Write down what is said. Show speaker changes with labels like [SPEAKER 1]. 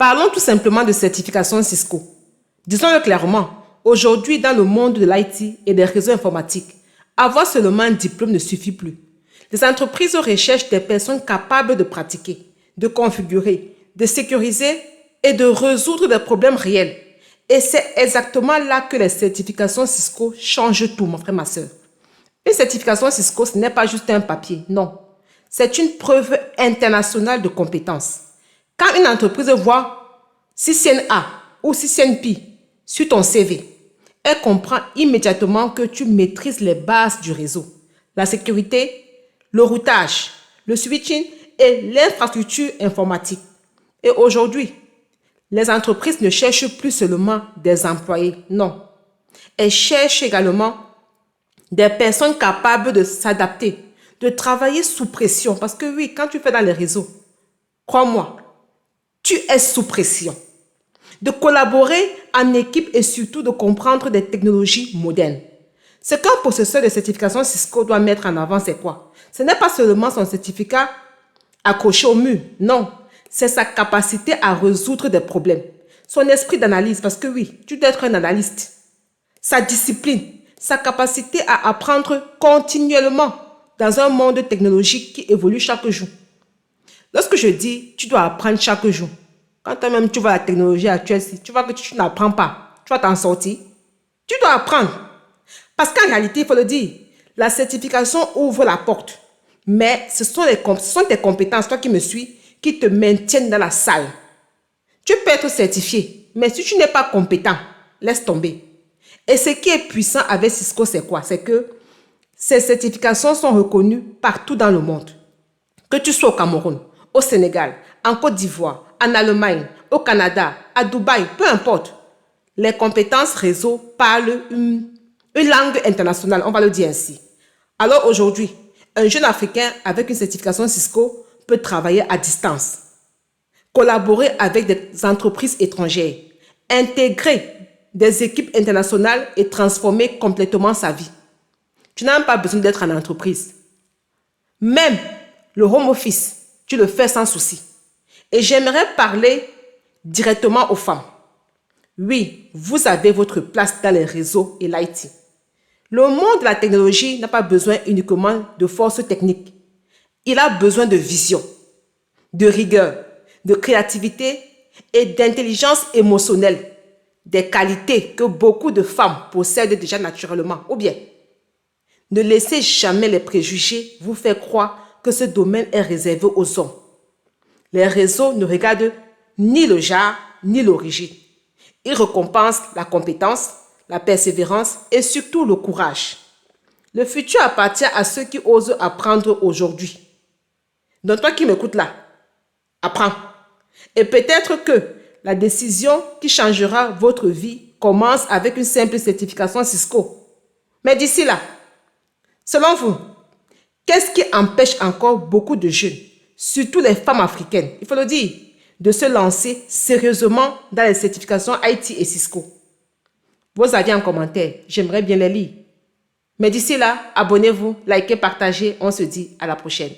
[SPEAKER 1] Parlons tout simplement de certification Cisco. Disons-le clairement, aujourd'hui dans le monde de l'IT et des réseaux informatiques, avoir seulement un diplôme ne suffit plus. Les entreprises recherchent des personnes capables de pratiquer, de configurer, de sécuriser et de résoudre des problèmes réels. Et c'est exactement là que les certifications Cisco changent tout, mon frère, ma soeur. Une certification Cisco, ce n'est pas juste un papier, non. C'est une preuve internationale de compétence. Quand une entreprise voit CCNA ou CCNP sur ton CV, elle comprend immédiatement que tu maîtrises les bases du réseau, la sécurité, le routage, le switching et l'infrastructure informatique. Et aujourd'hui, les entreprises ne cherchent plus seulement des employés, non. Elles cherchent également des personnes capables de s'adapter, de travailler sous pression. Parce que oui, quand tu fais dans les réseaux, crois-moi, tu es sous pression. De collaborer en équipe et surtout de comprendre des technologies modernes. Ce qu'un possesseur de certification Cisco doit mettre en avant, c'est quoi? Ce n'est pas seulement son certificat accroché au mur, non. C'est sa capacité à résoudre des problèmes. Son esprit d'analyse, parce que oui, tu dois être un analyste. Sa discipline, sa capacité à apprendre continuellement dans un monde technologique qui évolue chaque jour. Lorsque je dis, tu dois apprendre chaque jour, quand toi-même tu vois la technologie actuelle, tu vois que tu n'apprends pas, tu vas t'en sortir, tu dois apprendre. Parce qu'en réalité, il faut le dire, la certification ouvre la porte. Mais ce sont tes compétences, toi qui me suis, qui te maintiennent dans la salle. Tu peux être certifié, mais si tu n'es pas compétent, laisse tomber. Et ce qui est puissant avec Cisco, c'est quoi? C'est que ces certifications sont reconnues partout dans le monde. Que tu sois au Cameroun, au Sénégal, en Côte d'Ivoire, en Allemagne, au Canada, à Dubaï, peu importe. Les compétences réseau parlent une langue internationale, on va le dire ainsi. Alors aujourd'hui, un jeune Africain avec une certification Cisco peut travailler à distance, collaborer avec des entreprises étrangères, intégrer des équipes internationales et transformer complètement sa vie. Tu n'as même pas besoin d'être en entreprise. Même le home office, tu le fais sans souci. Et j'aimerais parler directement aux femmes. Oui, vous avez votre place dans les réseaux et l'IT. Le monde de la technologie n'a pas besoin uniquement de force technique. Il a besoin de vision, de rigueur, de créativité et d'intelligence émotionnelle. Des qualités que beaucoup de femmes possèdent déjà naturellement. Ou bien, ne laissez jamais les préjugés vous faire croire que ce domaine est réservé aux hommes. Les réseaux ne regardent ni le genre ni l'origine. Ils récompensent la compétence, la persévérance et surtout le courage. Le futur appartient à ceux qui osent apprendre aujourd'hui. Donc toi qui m'écoutes là, apprends. Et peut-être que la décision qui changera votre vie commence avec une simple certification Cisco. Mais d'ici là, selon vous, qu'est-ce qui empêche encore beaucoup de jeunes, surtout les femmes africaines, il faut le dire, de se lancer sérieusement dans les certifications IT et Cisco? Vos avis en commentaire, j'aimerais bien les lire. Mais d'ici là, abonnez-vous, likez, partagez, on se dit à la prochaine.